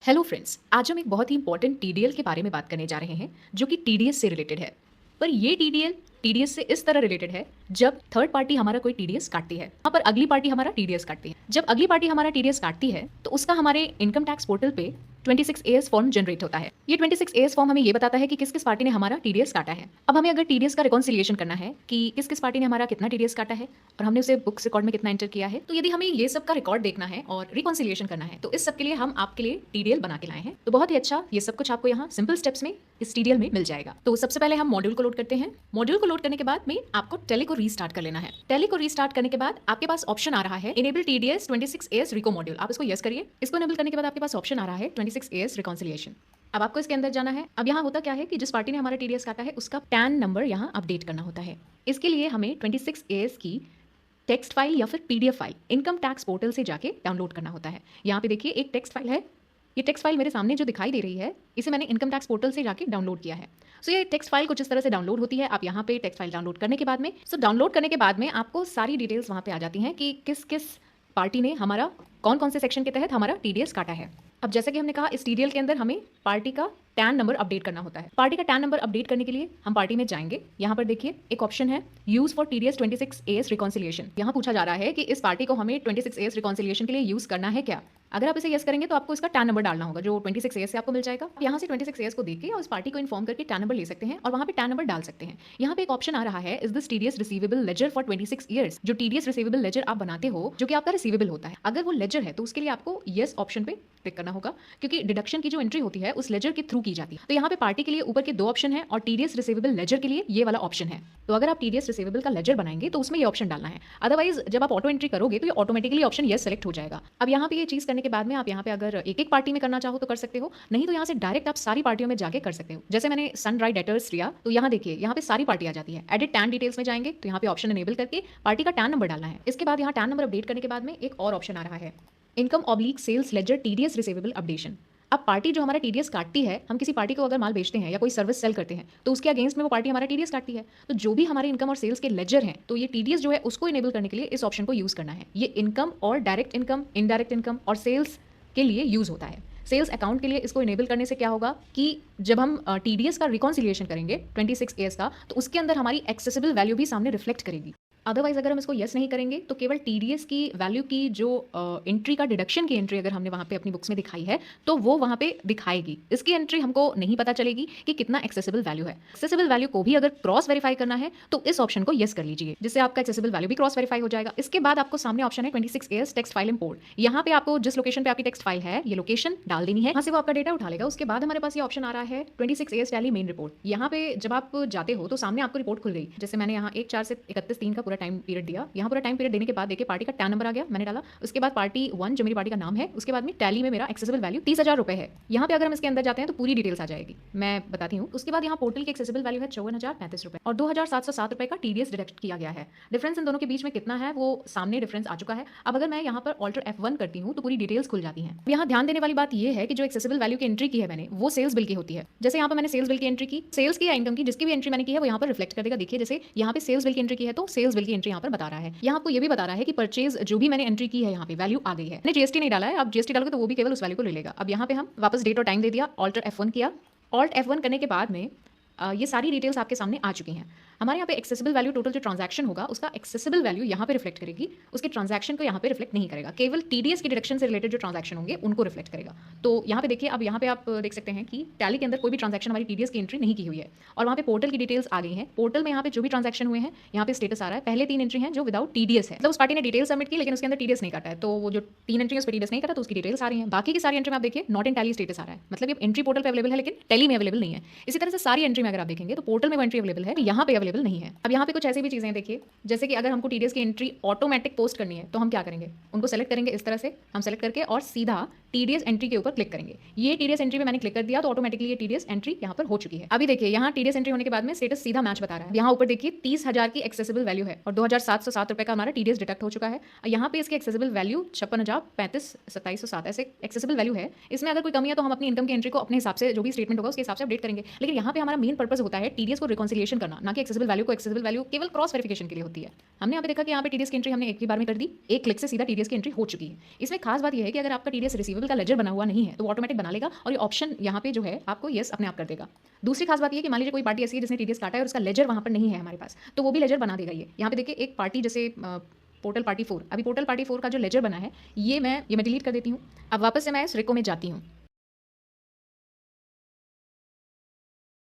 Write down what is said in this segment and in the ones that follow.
Hello friends, आज हम एक बहुत ही इंपॉर्टेंट टीडीएल के बारे में बात करने जा रहे हैं जो कि टीडीएस से रिलेटेड है। पर ये टीडीएल टीडीएस से इस तरह रिलेटेड है जब थर्ड पार्टी हमारा कोई टीडीएस काटती है, वहाँ पर अगली पार्टी हमारा टीडीएस काटती है। जब अगली पार्टी हमारा टीडीएस काटती है तो उसका हमारे इनकम टैक्स पोर्टल पे 26 फॉर्म जनरेट होता है। ये 26 फॉर्म हमें ये बताता है कि किस किस पार्टी ने हमारा टीडीएस काटा है। अब हमें अगर टीडीएस का रिकॉन्सिलिएशन करना है कि किस किस पार्टी ने हमारा कितना टीडीएस काटा है और हमने उसे बुक्स रिकॉर्ड में कितना एंटर किया है, तो यदि हमें ये सब का रिकॉर्ड देखना है और रिकॉन्सिलिएशन करना है तो इस सब के लिए हम आपके लिए टीडीएल बना के लाए हैं। तो बहुत ही अच्छा, ये सब कुछ आपको यहाँ सिंपल स्टेप्स में इस टीडीएल में मिल जाएगा। तो सबसे पहले हम मॉड्यूल को लोड करते हैं। मॉड्यूल को लोड करने के बाद में आपको टैली को रीस्टार्ट कर लेना है। टैली को रीस्टार्ट करने के बाद आपके पास ऑप्शन आ रहा है इनेबल टीडीएस 26 रिको मॉड्यूल। आप इसको यस करिए। इसको इनेबल करने के बाद आपके पास ऑप्शन आ रहा है 26 रिकॉन्सिलिएशन। अब आपको इसके अंदर जाना है। अब यहाँ होता क्या है कि जिस पार्टी ने हमारा टीडीएस काटा है उसका पैन नंबर यहाँ अपडेट करना होता है। इसके लिए हमें 26 की टेक्स्ट फाइल या फिर PDF file income tax portal से जाके डाउनलोड करना होता है। यहाँ पे देखिए एक टेक्स्ट फाइल है। ये टेक्स्ट फाइल मेरे सामने जो दिखाई दे रही है इसे मैंने इनकम टैक्स पोर्टल से जाके डाउनलोड किया है। सो ये टेक्स्ट फाइल कुछ इस तरह से डाउनलोड होती है। आप यहाँ पे टेक्स्ट फाइल डाउनलोड करने के बाद में डाउनलोड करने के बाद में आपको सारी डिटेल्स वहाँ पे आ जाती हैं कि किस किस पार्टी ने हमारा कौन कौन से सेक्शन के तहत हमारा टीडीएस काटा है। अब जैसे कि हमने कहा इस टीडीएल के अंदर हमें पार्टी का टैन नंबर अपडेट करना होता है। पार्टी का टैन नंबर अपडेट करने के लिए हम पार्टी में जाएंगे। यहाँ पर देखिए एक ऑप्शन है यूज फॉर टीडीएस 26 रिकॉन्सिलिएशन। यहाँ पूछा जा रहा है कि इस पार्टी को हमें 26 रिकॉन्सिलिएशन के लिए यूज करना है क्या। अगर आप इसे यस करेंगे तो आपको इसका टैन नंबर डालना होगा जो 26 से आपको मिल जाएगा। आप यहाँ से 26 को देख के और उस पार्टी को इन्फॉर्म करके टैन नंबर ले सकते हैं और वहाँ पे टैन नंबर डाल सकते हैं। यहाँ पे एक ऑप्शन आ रहा है is this TDS receivable ledger for 26 years. जो टीडीएस रिसीवेबल लेजर आप बनाते हो जो कि आपका रिसीवेबल होता है, अगर वो लेजर है तो उसके लिए आपको यस ऑप्शन पे क्लिक करना होगा क्योंकि डिडक्शन की जो एंट्री होती है उस लेजर के थ्रू की जाती है। तो यहाँ पे पार्टी के लिए ऊपर के दो ऑप्शन है और टीडीएस रिसीवेबल लेजर के लिए ये वाला ऑप्शन है। तो अगर आप टीडीएस रिसीवेबल का लेजर बनाएंगे तो उसमें ये ऑप्शन डालना है। अदरवाइज जब आप ऑटो एंट्री करोगे तो ये ऑटोमेटिकली ऑप्शन यस सेलेक्ट हो जाएगा। अब यहाँ पे ये चीज करने के बाद में आप यहाँ पे अगर एक एक पार्टी में करना चाहो तो कर सकते हो, नहीं तो यहाँ से डायरेक्ट आप सारी पार्टियों में जाके कर सकते हो। जैसे मैंने सनराइज डेटर्स लिया तो यहाँ देखिए यहाँ पे सारी पार्टी आ जाती है। एडिट टैन डिटेल्स में जाएंगे तो यहाँ पे ऑप्शन एनेबल करके पार्टी का टैन नंबर डालना है। इसके बाद यहाँ टैन नंबर अपडेट करने के बाद में एक और ऑप्शन आ रहा है income oblique sales ledger TDS receivable updation. अब पार्टी जो हमारा टीडीएस काटती है, हम किसी पार्टी को अगर माल बेचते हैं या कोई सर्विस सेल करते हैं तो उसके अगेंस्ट में वो पार्टी हमारा टीडीएस काटती है। तो जो भी हमारे इनकम और सेल्स के लेजर हैं तो ये टीडीएस जो है उसको इनेबल करने के लिए इस ऑप्शन को यूज करना है। ये इनकम और डायरेक्ट इनकम, इनडायरेक्ट इनकम और सेल्स के लिए यूज होता है। सेल्स अकाउंट के लिए इसको इनेबल करने से क्या होगा कि जब हम टीडीएस का रिकॉन्सिलिएशन करेंगे 26 का तो उसके अंदर हमारी एक्सेसिबल वैल्यू भी सामने रिफ्लेक्ट करेगी। अदरवाइज अगर हम इसको यस नहीं करेंगे तो केवल टीडीएस की वैल्यू की जो एंट्री का डिडक्शन की एंट्री अगर हमने वहाँ पे अपनी बुक्स में दिखाई है तो वो वहाँ पे दिखाएगी। इसकी एंट्री हमको नहीं पता चलेगी कि कितना एक्सेसिबल वैल्यू है। एक्सेसिबल वैल्यू को भी अगर क्रॉस वेरीफाई करना है तो इस ऑप्शन को यस कर लीजिए जिससे आपका एक्सेसिबल वैल्यू भी क्रॉस वेरीफाई हो जाएगा। इसके बाद आपको सामने ऑप्शन है 26 टेक्स्ट फाइल इंपोर्ट। यहाँ पे आपको जिस लोकेशन पे आपकी टेक्स्ट फाइल है ये लोकेशन डाल देनी है, यहाँ से वो आपका डेटा उठा लेगा। उसके बाद हमारे पास ये ऑप्शन आ रहा है 26 टैली मेन रिपोर्ट। यहाँ पे जब आप जाते हो तो सामने आपको रिपोर्ट खुल गई। जैसे मैंने यहाँ 1/4 से 31/3 का पूरा टाइम पीरियड दिया। यहाँ पूरा टाइम पीरियड देने के बाद देखिए पार्टी का टैन नंबर आ गया, मैंने डाला। उसके बाद पार्टी 1 जो मेरी पार्टी का नाम है, उसके बाद में टैली में मेरा एक्सेसिबल वैल्यू 30,000 रुपए है। यहाँ पे अगर हम इसके अंदर जाते हैं तो पूरी डिटेल्स आ जाएगी, मैं बताती हूँ। उसके बाद यहाँ पोर्टल की एक्सेसिबल वैल्यू है 54,035 रुपए और 2,707 रुपए का टीडीएस डिडक्ट किया गया है। डिफरेंस इन दोनों के बीच में कितना है वो सामने डिफरेंस आ चुका है। अब अगर मैं यहाँ पर ऑल्टर F1 करती हूँ तो पूरी डिटेल्स खुल जाती हैं। यहाँ ध्यान देने वाली बात यह है कि जो एक्सेसिबल वैल्यू की एंट्री की है मैंने वो सेल्स बिल की होती है। जैसे यहाँ पर मैंने सेल्स बिल की एंट्री की, सेल्स की या इनकम की जिसकी भी एंट्री मैंने की है वो यहाँ पर रिफ्लेक्ट कर देगा। देखिए जैसे यहाँ पे सेल्स बिल की एंट्री की है तो सेल्स बिल की एंट्री यहाँ पर बता रहा है। यहाँ आपको ये भी बता रहा है कि परचेज जो भी मैंने एंट्री की है यहाँ पे वैल्यू आ गई है। मैंने जीएसटी नहीं डाला है, आप जीएसटी डालोगे तो वो भी केवल उस वैल्यू को ले लेगा। अब यहाँ पे हम वापस डेट और टाइम दे दिया, ऑल्टर F1 किया। ऑल्ट F1 करने के बाद में ये सारी डिटेल्स आपके सामने आ चुकी हैं। हमारे यहाँ पे एक्सेसिबल वैल्यू टोटल जो ट्रांजैक्शन होगा उसका एक्सेसिबल वैल्यू यहाँ पे रिफ्लेक्ट करेगी, उसके ट्रांजैक्शन को यहाँ पे रिफ्लेक्ट नहीं करेगा। केवल टीडीएस की डिडक्शन से रिलेटेड जो ट्रांजैक्शन होंगे उनको रिफ्लेक्ट करेगा। तो यहाँ पे देखिए, अब यहाँ पे आप देख सकते हैं कि टैली के अंदर कोई भी ट्रांजैक्शन हमारी टीडीएस की एंट्री नहीं की हुई है और वहाँ पे पोर्टल की डिटेल्स आ गई हैं। पोर्टल में यहाँ पे जो भी ट्रांजैक्शन हुए हैं यहाँ पे स्टेटस आ रहा है। पहले 3 एंट्री हैं जो विदाउट टीडीएस है, मतलब उस पार्टी ने डिटेल्स सबमिट की लेकिन उसके अंदर टीडीएस नहीं काटा है, तो वो जो 3 एंट्री है उस पर टीडीएस नहीं काटा तो उसकी डिटेल्स आ रही हैं। बाकी की सारी एंट्री में आप देखिए नॉट इन टैली स्टेटस आ रहा है, मतलब ये एंट्री पोर्टल पे अवेलेबल है लेकिन टैली में अवेलेबल नहीं है। इसी तरह से सारी एंट्री में अगर आप देखेंगे तो पोर्टल में एंट्री अवेलेबल है, यहाँ पे अवेलेबल नहीं है। अब यहाँ पे कुछ ऐसी भी चीजें देखिए, जैसे कि अगर हमको टीडीएस की एंट्री ऑटोमेटिक पोस्ट करनी है तो हम क्या करेंगे, उनको सेलेक्ट करेंगे इस तरह से, हम सेलेक्ट करके और सीधा टीडीएस एंट्री के ऊपर क्लिक करेंगे। ये टीडीएस एंट्री में मैंने क्लिक कर दिया तो ऑटोमेटिकली ये टीडीएस एंट्री यहाँ पर हो चुकी है। अभी देखिए यहाँ टीडीएस एंट्री होने के बाद में स्टेटस सीधा मैच बता रहा है। यहाँ ऊपर देखिए 30,000 की एक्सेसिबल वैल्यू है और 2,707 रुपए का हमारा टीडीएस डिडक्ट हो चुका है। यहाँ पे इसकी एक्सेसिबल वैल्यू 56,035 ऐसे एक्सेसिबल वैल्यू है। इसमें अगर कोई कमी है तो हम अपनी इनकम की एंट्री को अपने हिसाब से जो भी स्टेटमेंट होगा उसके हिसाब से अपडेट करेंगे। लेकिन यहाँ पे हमारा मेन पर्पस होता है टीडीएस को रिकॉन्सिलिएशन करना, ना कि एक्सेसिबल वैल्यू को। एक्सेसिबल वैल्यू केवल क्रॉस वेरिफिकेशन के लिए होती है। हमने यहाँ पे देखा कि यहाँ पे टीडीएस की एंट्री हमने एक ही बार में कर दी, एक क्लिक से सीधा टीडीएस की एंट्री हो चुकी है। इसमें खास बात यह है कि अगर आपका टीडीएस रिसीवेबल रिसीवेबल का लेजर बना हुआ नहीं है तो वो ऑटोमेटिक बना लेगा और ये ऑप्शन यहाँ पे जो है आपको येस अपने आप कर देगा। दूसरी खास बात ये कि मान लीजिए कोई पार्टी ऐसी है जिसने टीडीएस काटा है और उसका लेजर वहाँ पर नहीं है हमारे पास, तो वो भी लेजर बना देगा। ये यहाँ पे देखिए एक पार्टी जैसे पोर्टल पार्टी 4, अभी पोर्टल पार्टी 4 का जो लेजर बना है ये मैं डिलीट कर देती हूँ। अब वापस से मैं इस रिको में जाती हूँ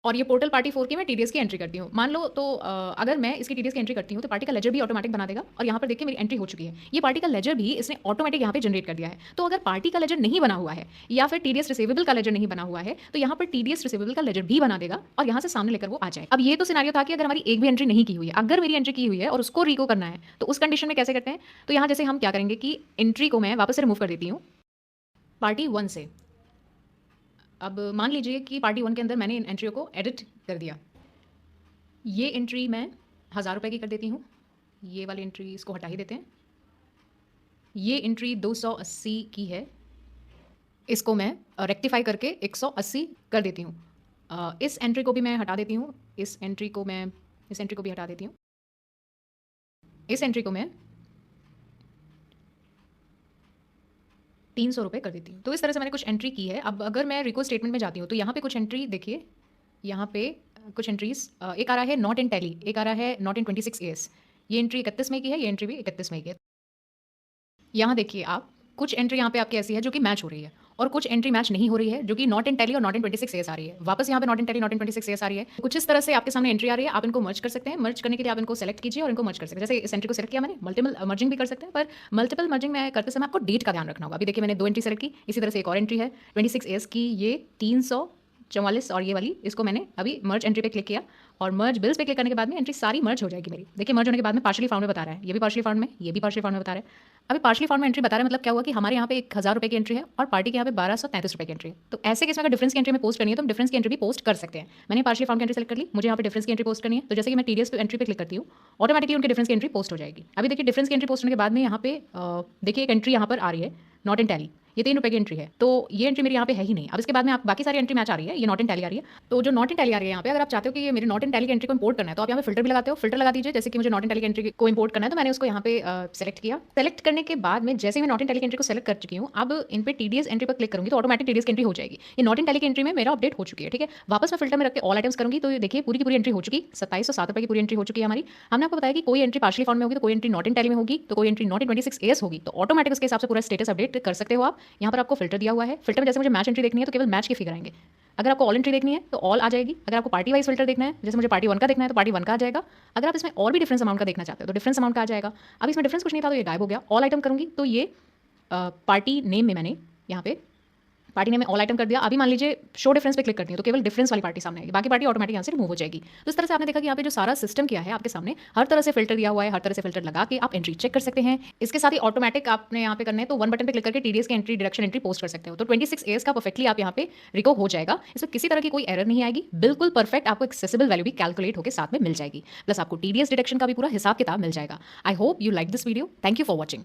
और ये पोर्टल पार्टी 4 की मैं टीडीएस की एंट्री करती हूँ। मान लो तो अगर मैं इसकी टीडीएस की एंट्री करती हूँ तो पार्टी का लेजर भी ऑटोमेटिक बना देगा और यहाँ पर देखिए मेरी एंट्री हो चुकी है। ये पार्टी का लेजर भी इसने ऑटोमेटिक यहाँ पे जनरेट कर दिया है। तो अगर पार्टी का लेजर नहीं बना हुआ है या फिर टीडीएस रिसीवेबल का लेजर नहीं बना हुआ है तो यहाँ पर टीडीएस रिसीवेबल का लेजर भी बना देगा और यहाँ से सामने लेकर वो आ जाए। अब ये तो सिनारियो था कि अगर हमारी एक भी एंट्री नहीं की हुई है, अगर मेरी एंट्री की हुई है और उसको रिको करना है तो उस कंडीशन में कैसे करते हैं। तो यहाँ जैसे हम क्या करेंगे कि एंट्री को मैं वापस से रिमूव कर देती हूँ पार्टी 1 से। अब मान लीजिए कि पार्टी 1 के अंदर मैंने इन एंट्रियों को एडिट कर दिया। ये एंट्री मैं 1000 रुपये की कर देती हूँ, ये वाली एंट्री इसको हटा ही देते हैं। ये एंट्री 280 की है, इसको मैं रेक्टिफाई करके 180 कर देती हूँ। इस एंट्री को भी मैं हटा देती हूँ, इस एंट्री को भी हटा देती हूँ। इस एंट्री को मैं 300 रुपये कर देती हूँ। तो इस तरह से मैंने कुछ एंट्री की है। अब अगर मैं रिको स्टेटमेंट में जाती हूँ तो यहाँ पे कुछ एंट्री देखिए, यहाँ पे कुछ एंट्रीज एक आ रहा है नॉट इन टैली, एक आ रहा है नॉट इन 26 AS। ये एंट्री 31 मई की है, ये एंट्री भी 31 मई की है। यहाँ देखिए आप कुछ एंट्री यहाँ पे आपकी ऐसी है जो कि मैच हो रही है और कुछ एंट्री मैच नहीं हो रही है जो कि नॉट इन टैली और नॉट इन 26 AS आ रही है। वापस यहाँ पे not in tally not in 26 AS आ रही है। कुछ इस तरह से आपके सामने एंट्री आ रही है, आप इनको मर्ज कर सकते हैं। मर्ज करने के लिए आप इनको सेलेक्ट कीजिए और इनको मर्ज कर सकते हैं। जैसे इस एंट्री को सेलेक्ट किया मैंने, मल्टीपल मर्जिंग भी कर सकते हैं, पर मल्टीपल मर्जिंग में करते समय आपको डेट का ध्यान रखना होगा। अभी देखिए मैंने 2 एंट्री सेलेक्ट की, इसी तरह से एक और एंट्री है 26 AS की, ये 344 और ये वाली, इसको मैंने अभी मर्ज एंट्री पे क्लिक किया और मर्ज बिल्स पे क्लिक करने के बाद में एंट्री सारी मर्ज हो जाएगी मेरी। देखिए मर्ज होने के बाद में पार्शली फाउंड में बता रहा है, ये भी पार्शली फाउंड में, ये भी पार्शली फाउंड में बता रहा है। अभी पार्शली फाउंड में एंट्री बता रहा है, मतलब क्या हुआ कि हमारे यहाँ पे 1000 रुपये की एंट्री है और पार्टी के यहाँ पे 1233 रुपये की एंट्री है। तो ऐसे केस में अगर डिफरेंस की एंट्री में पोस्ट करनी है तो हम डिफरेंस की एंट्री भी पोस्ट कर सकते हैं। मैंने पार्शली फाउंड की एंट्री सेलेक्ट कर ली, मुझे यहाँ पे डिफरेंस की एंट्री पोस्ट करनी है, तो जैसे कि मैं टीडीएस पे एंट्री पे क्लिक करती हूँ ऑटोमेटिकली उनके डिफरेंस की एंट्री पोस्ट हो जाएगी। अभी देखिए डिफरेंस की एंट्री पोस्ट होने के बाद में यहाँ पे देखिए एक एंट्री यहाँ पर आ रही है नॉट इन टैली, ये 3 रुपये की एंट्री है, तो ये एंट्री मेरी यहाँ पे है ही नहीं। अब इसके बाद में आप बाकी सारी एंट्री मैच आ रही है, ये नॉट इन टैली आ रही है। तो जो नॉट इन टैली आ रही है यहाँ पे, अगर आप चाहते हो कि ये मेरे नॉट इन टैली की एंट्री को इंपोर्ट करना है तो आप यहाँ पे फिल्टर भी लगाते हो, फिल्टर लगा दीजिए। जैसे कि मुझे नॉट इन टैली की एंट्री को इंपोर्ट करना है तो मैंने उसको यहाँ पे सेलेक्ट किया। सेलेक्ट करने के बाद में जैसे मैं नॉट इन टैली की एंट्री को सेलेक्ट कर चुकी हूँ, अब इन पे टीडीएस एंट्री पर क्लिक करूँगी तो ऑटोमेटिक टीडीएस की एंट्री हो जाएगी। ये नॉट इन टैली की एंट्री में मेरा अपडेट हो चुकी है, ठीक है। वापस मैं फिल्टर में रख के ऑल आइटम्स करूँगी तो देखिए पूरी की पूरी एंट्री हो चुकी, 2707 रुपये की पूरी एंट्री हो चुकी है हमारी। हमने आपको बताया कि कोई एंट्री पार्शली फाउंड में होगी तो कोई एंट्री नॉट इन टैली में होगी, तो कोई एंट्री नॉट इन 26 AS होगी तो ऑटोमेटिक उसके हिसाब से पूरा स्टेटस अपडेट कर सकते हो आप। यहाँ पर आपको फिल्टर दिया हुआ है, फिल्टर में जैसे मुझे मैच एंट्री देखनी है तो केवल मैच के फिगर आएंगे। अगर आपको ऑल एंट्री देखनी है तो ऑल आ जाएगी। अगर आपको पार्टी वाइज फिल्टर देखना है, जैसे मुझे पार्टी 1 का देखना है तो पार्टी 1 का आ जाएगा। अगर आप इसमें और भी डिफरेंस अमाउंट का देखना चाहते हो तो डिफरेंस अमाउंट का आ जाएगा। अब इसमें डिफरेंस कुछ नहीं था तो ये गायब हो गया। ऑल आइटम करूँगी तो ये पार्टी नेम में मैंने यहाँ पे पार्टी ने मैं ऑल आइटम कर दिया। अभी मान लीजिए शो डिफरेंस पे क्लिक करती हूँ तो केवल डिफरेंस वाली पार्टी सामने आएगी, बाकी पार्टी ऑटोमेटिक यहाँ से रिमूव हो जाएगी। तो इस तरह से आपने देखा कि यहाँ पे जो सारा सिस्टम किया है आपके सामने, हर तरह से फिल्टर दिया हुआ है, हर तरह से फिल्टर लगा के आप एंट्री चेक कर सकते हैं। इसके साथ ही ऑटोमेटिक आपने यहाँ पे करना है तो 1 बटन पे क्लिक करके टीडीएस की एंट्री डायरेक्शन एंट्री पोस्ट कर सकते हो। तो 26 AS का परफेक्टली आप यहाँ पे रिको हो जाएगा, इसमें किसी तरह की कोई एरर नहीं आएगी, बिल्कुल परफेक्ट आपको एक्सेसिबल वैल्यू भी कैलकुलेट होकर साथ में मिल जाएगी, प्लस आपको टीडीएस डिडक्शन का भी पूरा हिसाब किताब मिल जाएगा। I hope you like this video. Thank you for watching.